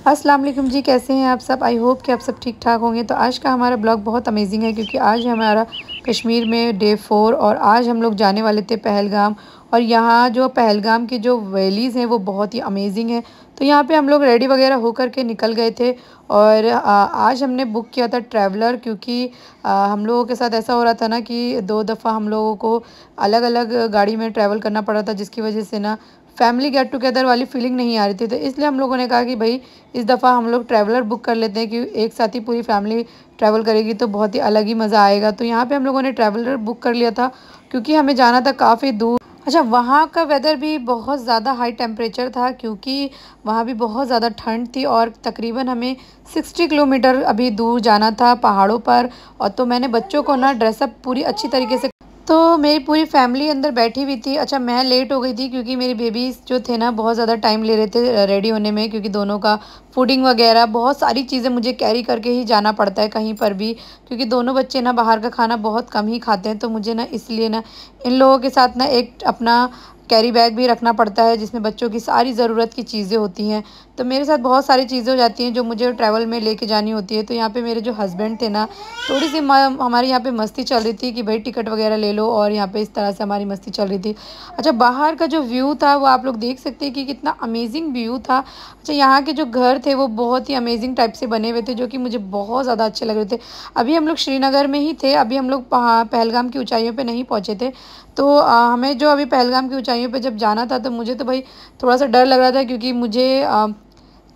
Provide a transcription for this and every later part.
अस्सलाम वालेकुम जी, कैसे हैं आप सब। आई होप कि आप सब ठीक ठाक होंगे। तो आज का हमारा ब्लॉग बहुत अमेजिंग है क्योंकि आज हमारा कश्मीर में डे 4 और आज हम लोग जाने वाले थे पहलगाम। और यहाँ जो पहलगाम की जो वैलीज़ हैं वो बहुत ही अमेजिंग है। तो यहाँ पे हम लोग रेडी वगैरह होकर के निकल गए थे। और आज हमने बुक किया था ट्रैवलर क्योंकि हम लोगों के साथ ऐसा हो रहा था ना कि 2 दफ़ा हम लोगों को अलग अलग गाड़ी में ट्रैवल करना पड़ा था, जिसकी वजह से ना फैमिली गेट टुगेदर वाली फीलिंग नहीं आ रही थी। तो इसलिए हम लोगों ने कहा कि भाई इस दफ़ा हम लोग ट्रैवलर बुक कर लेते हैं कि एक साथ ही पूरी फैमिली ट्रैवल करेगी तो बहुत ही अलग ही मज़ा आएगा। तो यहाँ पे हम लोगों ने ट्रैवलर बुक कर लिया था क्योंकि हमें जाना था काफ़ी दूर। अच्छा, वहाँ का वेदर भी बहुत ज़्यादा हाई टेम्परेचर था क्योंकि वहाँ भी बहुत ज़्यादा ठंड थी और तकरीबन हमें 60 किलोमीटर अभी दूर जाना था पहाड़ों पर। और तो मैंने बच्चों को ना ड्रेसअप पूरी अच्छी तरीके से, तो मेरी पूरी फैमिली अंदर बैठी हुई थी। अच्छा, मैं लेट हो गई थी क्योंकि मेरी बेबीज़ जो थे ना बहुत ज़्यादा टाइम ले रहे थे रेडी होने में, क्योंकि दोनों का फूडिंग वगैरह बहुत सारी चीज़ें मुझे कैरी करके ही जाना पड़ता है कहीं पर भी, क्योंकि दोनों बच्चे ना बाहर का खाना बहुत कम ही खाते हैं। तो मुझे ना इसलिए ना इन लोगों के साथ ना एक अपना कैरी बैग भी रखना पड़ता है जिसमें बच्चों की सारी ज़रूरत की चीज़ें होती हैं। तो मेरे साथ बहुत सारी चीज़ें हो जाती हैं जो मुझे ट्रैवल में लेके जानी होती है। तो यहाँ पे मेरे जो हस्बैंड थे ना, थोड़ी सी हमारी यहाँ पे मस्ती चल रही थी कि भाई टिकट वगैरह ले लो, और यहाँ पे इस तरह से हमारी मस्ती चल रही थी। अच्छा, बाहर का जो व्यू था वो आप लोग देख सकते हैं कि कितना अमेजिंग व्यू था। अच्छा, यहाँ के जो घर थे वो बहुत ही अमेजिंग टाइप से बने हुए थे जो कि मुझे बहुत ज़्यादा अच्छे लग रहे थे। अभी हम लोग श्रीनगर में ही थे, अभी हम लोग पहलगाम की ऊंचाइयों पे नहीं पहुँचे थे। तो हमें जो अभी पहलगाम की ऊंचाइयों पे जब जाना था तो मुझे तो भाई थोड़ा सा डर लग रहा था क्योंकि मुझे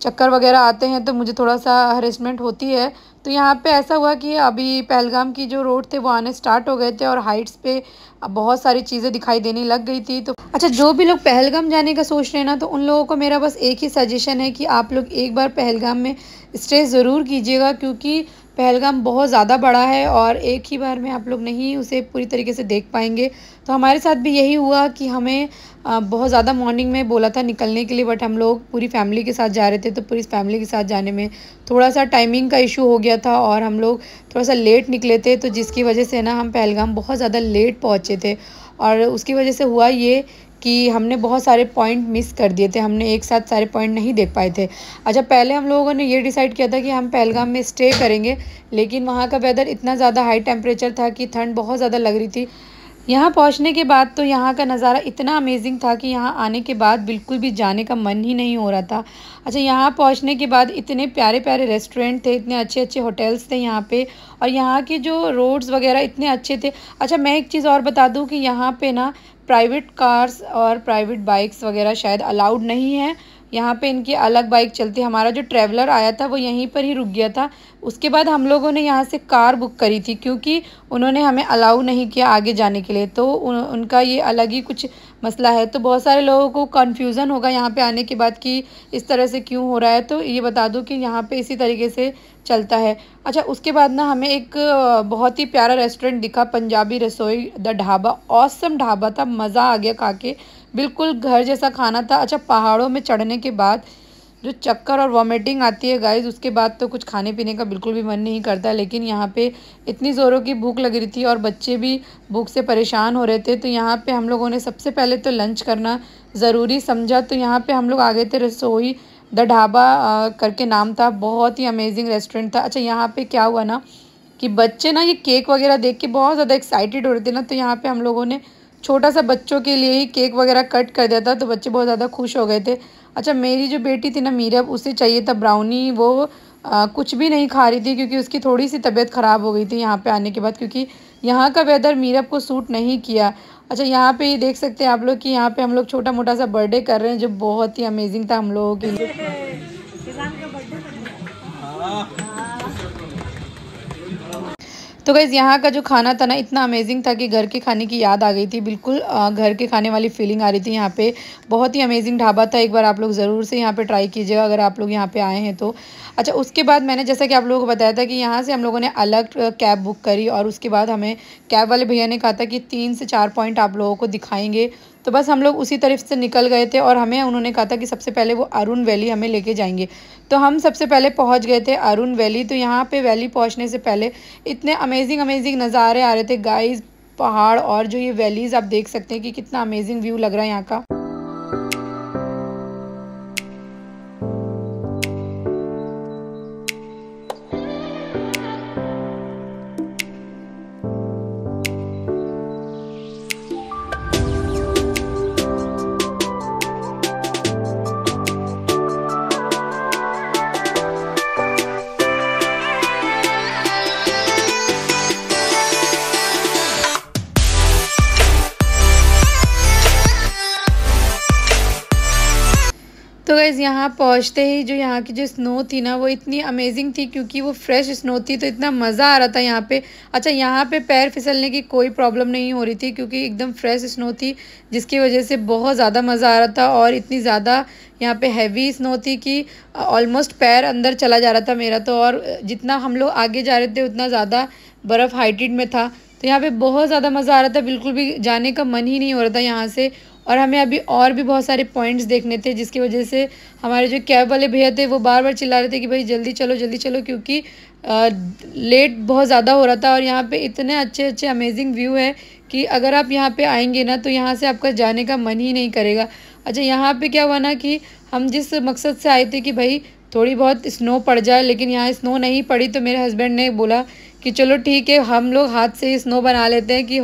चक्कर वगैरह आते हैं तो मुझे थोड़ा सा हरेसमेंट होती है। तो यहाँ पे ऐसा हुआ कि अभी पहलगाम की जो रोड थे वो आने स्टार्ट हो गए थे और हाइट्स पे बहुत सारी चीज़ें दिखाई देने लग गई थी। तो अच्छा, जो भी लोग पहलगाम जाने का सोच रहे हैं ना, तो उन लोगों को मेरा बस एक ही सजेशन है कि आप लोग एक बार पहलगाम में स्टे ज़रूर कीजिएगा क्योंकि पहलगाम बहुत ज़्यादा बड़ा है और एक ही बार में आप लोग नहीं उसे पूरी तरीके से देख पाएंगे। तो हमारे साथ भी यही हुआ कि हमें बहुत ज़्यादा मॉर्निंग में बोला था निकलने के लिए, बट हम लोग पूरी फैमिली के साथ जा रहे थे। तो पूरी फैमिली के साथ जाने में थोड़ा सा टाइमिंग का इशू हो गया था और हम लोग थोड़ा सा लेट निकले थे, तो जिसकी वजह से ना हम पहलगाम बहुत ज़्यादा लेट पहुँचे थे। और उसकी वजह से हुआ ये कि हमने बहुत सारे पॉइंट मिस कर दिए थे, हमने एक साथ सारे पॉइंट नहीं देख पाए थे। अच्छा, पहले हम लोगों ने ये डिसाइड किया था कि हम पहलगाम में स्टे करेंगे, लेकिन वहाँ का वेदर इतना ज़्यादा हाई टेम्परेचर था कि ठंड बहुत ज़्यादा लग रही थी। यहाँ पहुँचने के बाद तो यहाँ का नज़ारा इतना अमेजिंग था कि यहाँ आने के बाद बिल्कुल भी जाने का मन ही नहीं हो रहा था। अच्छा, यहाँ पहुँचने के बाद इतने प्यारे प्यारे रेस्टोरेंट थे, इतने अच्छे अच्छे होटल्स थे यहाँ पे, और यहाँ के जो रोड्स वगैरह इतने अच्छे थे। अच्छा, मैं एक चीज़ और बता दूँ कि यहाँ पे ना प्राइवेट कार्स और प्राइवेट बाइक्स वगैरह शायद अलाउड नहीं है। यहाँ पे इनकी अलग बाइक चलती है। हमारा जो ट्रैवलर आया था वो यहीं पर ही रुक गया था। उसके बाद हम लोगों ने यहाँ से कार बुक करी थी क्योंकि उन्होंने हमें अलाउ नहीं किया आगे जाने के लिए। तो उनका ये अलग ही कुछ मसला है। तो बहुत सारे लोगों को कन्फ्यूज़न होगा यहाँ पे आने के बाद कि इस तरह से क्यों हो रहा है। तो ये बता दूँ कि यहाँ पे इसी तरीके से चलता है। अच्छा, उसके बाद ना हमें एक बहुत ही प्यारा रेस्टोरेंट दिखा, पंजाबी रसोई द ढाबा। ऑसम ढाबा था, मज़ा आ गया खा के, बिल्कुल घर जैसा खाना था। अच्छा, पहाड़ों में चढ़ने के बाद जो चक्कर और वॉमिटिंग आती है गाइस, उसके बाद तो कुछ खाने पीने का बिल्कुल भी मन नहीं करता। लेकिन यहाँ पे इतनी ज़ोरों की भूख लग रही थी और बच्चे भी भूख से परेशान हो रहे थे। तो यहाँ पे हम लोगों ने सबसे पहले तो लंच करना ज़रूरी समझा। तो यहाँ पे हम लोग आ गए थे, रसोई द ढाबा करके नाम था, बहुत ही अमेजिंग रेस्टोरेंट था। अच्छा, यहाँ पे क्या हुआ ना कि बच्चे ना ये केक वगैरह देख के बहुत ज़्यादा एक्साइटेड हो रहे थे ना, तो यहाँ पे हम लोगों ने छोटा सा बच्चों के लिए ही केक वगैरह कट कर दिया था, तो बच्चे बहुत ज़्यादा खुश हो गए थे। अच्छा, मेरी जो बेटी थी ना मीरब, उसे चाहिए था ब्राउनी। वो कुछ भी नहीं खा रही थी क्योंकि उसकी थोड़ी सी तबीयत ख़राब हो गई थी यहाँ पे आने के बाद, क्योंकि यहाँ का वेदर मीरब को सूट नहीं किया। अच्छा, यहाँ पे ये देख सकते हैं आप लोग कि यहाँ पे हम लोग छोटा मोटा सा बर्थडे कर रहे हैं जो बहुत ही अमेजिंग था हम लोगों के लिए। तो गाइज़, यहाँ का जो खाना था ना इतना अमेजिंग था कि घर के खाने की याद आ गई थी, बिल्कुल घर के खाने वाली फीलिंग आ रही थी। यहाँ पे बहुत ही अमेजिंग ढाबा था, एक बार आप लोग ज़रूर से यहाँ पे ट्राई कीजिएगा अगर आप लोग यहाँ पे आए हैं तो। अच्छा, उसके बाद मैंने जैसा कि आप लोगों को बताया था कि यहाँ से हम लोगों ने अलग कैब बुक करी और उसके बाद हमें कैब वाले भैया ने कहा था कि 3 से 4 पॉइंट आप लोगों को दिखाएंगे। तो बस हम लोग उसी तरफ से निकल गए थे और हमें उन्होंने कहा था कि सबसे पहले वो अरुण वैली हमें लेके जाएंगे। तो हम सबसे पहले पहुंच गए थे अरुण वैली। तो यहाँ पे वैली पहुंचने से पहले इतने अमेजिंग अमेजिंग नज़ारे आ रहे थे गाइस, पहाड़ और जो ये वैलीज़ आप देख सकते हैं कि कितना अमेजिंग व्यू लग रहा है यहाँ का। गाइस यहाँ पहुँचते ही जो यहाँ की जो स्नो थी ना वो इतनी अमेजिंग थी, क्योंकि वो फ्रेश स्नो थी तो इतना मज़ा आ रहा था यहाँ पे। अच्छा, यहाँ पे पैर फिसलने की कोई प्रॉब्लम नहीं हो रही थी क्योंकि एकदम फ्रेश स्नो थी, जिसकी वजह से बहुत ज़्यादा मज़ा आ रहा था। और इतनी ज़्यादा यहाँ पे हैवी स्नो थी कि ऑलमोस्ट पैर अंदर चला जा रहा था मेरा तो। और जितना हम लोग आगे जा रहे थे उतना ज़्यादा बर्फ़ हाइटेड में था, तो यहाँ पे बहुत ज़्यादा मज़ा आ रहा था, बिल्कुल भी जाने का मन ही नहीं हो रहा था यहाँ से। और हमें अभी और भी बहुत सारे पॉइंट्स देखने थे, जिसकी वजह से हमारे जो कैब वाले भैया थे वो बार बार चिल्ला रहे थे कि भाई जल्दी चलो, क्योंकि लेट बहुत ज़्यादा हो रहा था। और यहाँ पे इतने अच्छे अच्छे अमेजिंग व्यू है कि अगर आप यहाँ पे आएंगे ना तो यहाँ से आपका जाने का मन ही नहीं करेगा। अच्छा, यहाँ पे क्या हुआ ना कि हम जिस मकसद से आए थे कि भाई थोड़ी बहुत स्नो पड़ जाए, लेकिन यहाँ स्नो नहीं पड़ी, तो मेरे हस्बैंड ने बोला कि चलो ठीक है, हम लोग हाथ से ही स्नो बना लेते हैं कि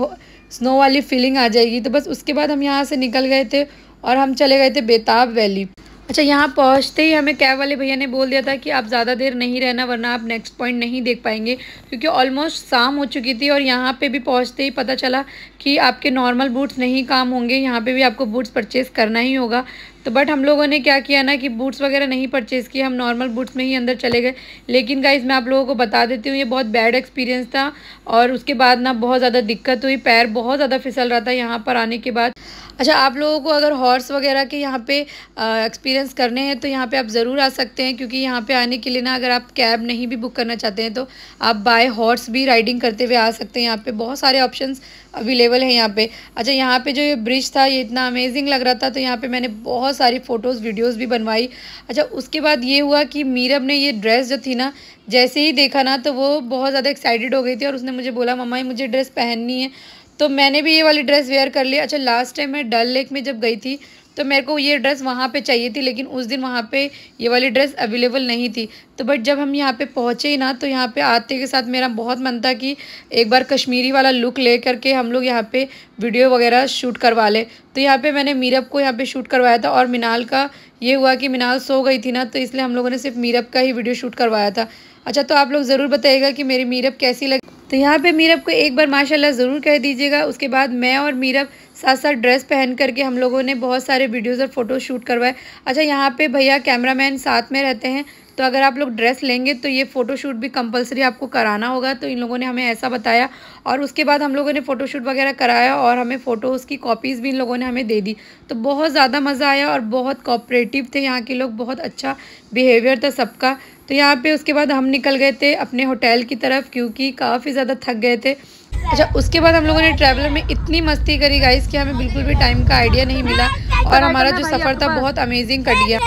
स्नो वाली फीलिंग आ जाएगी। तो बस उसके बाद हम यहाँ से निकल गए थे और हम चले गए थे बेताब वैली। अच्छा, यहाँ पहुँचते ही हमें कैब वाले भैया ने बोल दिया था कि आप ज़्यादा देर नहीं रहना, वरना आप नेक्स्ट पॉइंट नहीं देख पाएंगे, क्योंकि ऑलमोस्ट शाम हो चुकी थी। और यहाँ पे भी पहुँचते ही पता चला कि आपके नॉर्मल बूट्स नहीं काम होंगे, यहाँ पे भी आपको बूट्स परचेज़ करना ही होगा। तो बट हम लोगों ने क्या किया ना कि बूट्स वगैरह नहीं परचेज़ किए, हम नॉर्मल बूट्स में ही अंदर चले गए। लेकिन गाइस मैं आप लोगों को बता देती हूँ, ये बहुत बैड एक्सपीरियंस था। और उसके बाद ना बहुत ज़्यादा दिक्कत हुई, पैर बहुत ज़्यादा फिसल रहा था यहाँ पर आने के बाद। अच्छा, आप लोगों को अगर हॉर्स वगैरह के यहाँ पे एक्सपीरियंस करने हैं तो यहाँ पे आप ज़रूर आ सकते हैं, क्योंकि यहाँ पे आने के लिए ना अगर आप कैब नहीं भी बुक करना चाहते हैं तो आप बाय हॉर्स भी राइडिंग करते हुए आ सकते हैं। यहाँ पे बहुत सारे ऑप्शंस अवेलेबल हैं यहाँ पे। अच्छा, यहाँ पे जो ये ब्रिज था ये इतना अमेजिंग लग रहा था, तो यहाँ पे मैंने बहुत सारी फ़ोटोज़ वीडियोज़ भी बनवाई। अच्छा, उसके बाद ये हुआ कि मीरब ने ये ड्रेस जो थी ना, जैसे ही देखा ना तो वो बहुत ज़्यादा एक्साइटेड हो गई थी और उसने मुझे बोला मम्मा मुझे ड्रेस पहननी है। तो मैंने भी ये वाली ड्रेस वेयर कर ली। अच्छा, लास्ट टाइम मैं डल लेक में जब गई थी तो मेरे को ये ड्रेस वहाँ पे चाहिए थी, लेकिन उस दिन वहाँ पे ये वाली ड्रेस अवेलेबल नहीं थी। तो बट जब हम यहाँ पे पहुँचे ही ना तो यहाँ पे आते के साथ मेरा बहुत मन था कि एक बार कश्मीरी वाला लुक ले करके हम लोग यहाँ पे वीडियो वगैरह शूट करवा ले। तो यहाँ पे मैंने मीरब को यहाँ पे शूट करवाया था। और मिनाल का ये हुआ कि मिनाल सो गई थी ना, तो इसलिए हम लोगों ने सिर्फ मीरब का ही वीडियो शूट करवाया था। अच्छा, तो आप लोग ज़रूर बताइएगा कि मेरी मीरब कैसी लगी। तो यहाँ पे मीरब को एक बार माशाल्लाह ज़रूर कह दीजिएगा। उसके बाद मैं और मीरब साथ साथ ड्रेस पहन करके हम लोगों ने बहुत सारे वीडियोज़ और फ़ोटो शूट करवाए। अच्छा, यहाँ पे भैया कैमरामैन साथ में रहते हैं, तो अगर आप लोग ड्रेस लेंगे तो ये फ़ोटोशूट भी कंपलसरी आपको कराना होगा, तो इन लोगों ने हमें ऐसा बताया। और उसके बाद हम लोगों ने फ़ोटोशूट वगैरह कराया और हमें फ़ोटोज़ की कॉपीज़ भी इन लोगों ने हमें दे दी। तो बहुत ज़्यादा मज़ा आया और बहुत कोऑपरेटिव थे यहाँ के लोग, बहुत अच्छा बिहेवियर था सबका। तो यहाँ पे उसके बाद हम निकल गए थे अपने होटल की तरफ, क्योंकि काफ़ी ज़्यादा थक गए थे। अच्छा, उसके बाद हम लोगों ने ट्रैवलर में इतनी मस्ती करी गाइस कि हमें बिल्कुल भी टाइम का आइडिया नहीं मिला और हमारा जो सफ़र था बहुत अमेजिंग कट गया।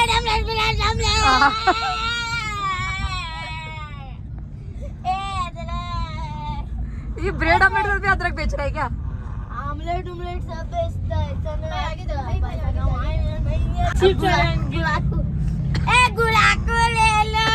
ये ब्रेड ऑमलेट पे अदरक बेच रहा है क्या? ऑमलेट सब बेचता है। गुलाको ले लो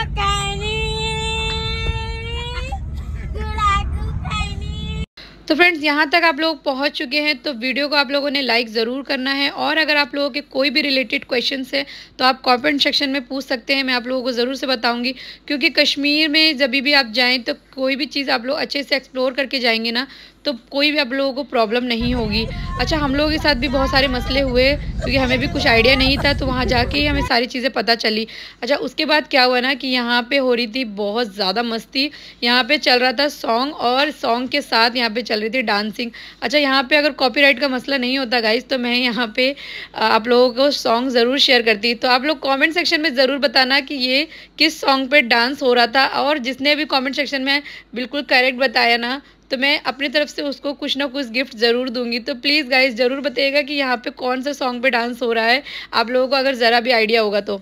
तो फ्रेंड्स, यहाँ तक आप लोग पहुँच चुके हैं, तो वीडियो को आप लोगों ने लाइक ज़रूर करना है। और अगर आप लोगों के कोई भी रिलेटेड क्वेश्चंस है तो आप कमेंट सेक्शन में पूछ सकते हैं, मैं आप लोगों को ज़रूर से बताऊंगी। क्योंकि कश्मीर में जब भी आप जाएं तो कोई भी चीज़ आप लोग अच्छे से एक्सप्लोर करके जाएंगे ना तो कोई भी आप लोगों को प्रॉब्लम नहीं होगी। अच्छा, हम लोगों के साथ भी बहुत सारे मसले हुए क्योंकि हमें भी कुछ आइडिया नहीं था, तो वहाँ जाके ही हमें सारी चीज़ें पता चली। अच्छा, उसके बाद क्या हुआ ना कि यहाँ पे हो रही थी बहुत ज़्यादा मस्ती। यहाँ पे चल रहा था सॉन्ग और सॉन्ग के साथ यहाँ पे चल रही थी डांसिंग। अच्छा, यहाँ पे अगर कॉपीराइट का मसला नहीं होता गाइस तो मैं यहाँ पे आप लोगों को सॉन्ग ज़रूर शेयर करती। तो आप लोग कॉमेंट सेक्शन में ज़रूर बताना कि ये किस सॉन्ग पर डांस हो रहा था, और जिसने भी कॉमेंट सेक्शन में बिल्कुल करेक्ट बताया ना तो मैं अपनी तरफ से उसको कुछ ना कुछ गिफ्ट ज़रूर दूंगी। तो प्लीज़ गाइस ज़रूर बताइएगा कि यहाँ पे कौन सा सॉन्ग पे डांस हो रहा है, आप लोगों को अगर ज़रा भी आइडिया होगा तो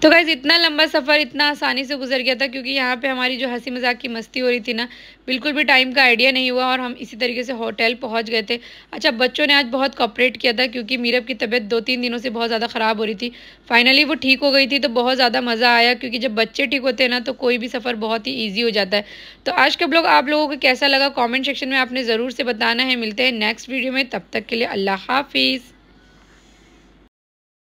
गाइस इतना लंबा सफ़र इतना आसानी से गुजर गया था, क्योंकि यहाँ पे हमारी जो हंसी मजाक की मस्ती हो रही थी ना, बिल्कुल भी टाइम का आइडिया नहीं हुआ और हम इसी तरीके से होटल पहुँच गए थे। अच्छा, बच्चों ने आज बहुत कोऑपरेट किया था, क्योंकि मीरब की तबीयत 2-3 दिनों से बहुत ज़्यादा ख़राब हो रही थी। फाइनली वो ठीक हो गई थी, तो बहुत ज़्यादा मज़ा आया, क्योंकि जब बच्चे ठीक होते हैं ना तो कोई भी सफ़र बहुत ही ईजी हो जाता है। तो आज का ब्लॉग आप लोगों को कैसा लगा कॉमेंट सेक्शन में आपने ज़रूर से बताना है। मिलते हैं नेक्स्ट वीडियो में, तब तक के लिए अल्लाह हाफिज़।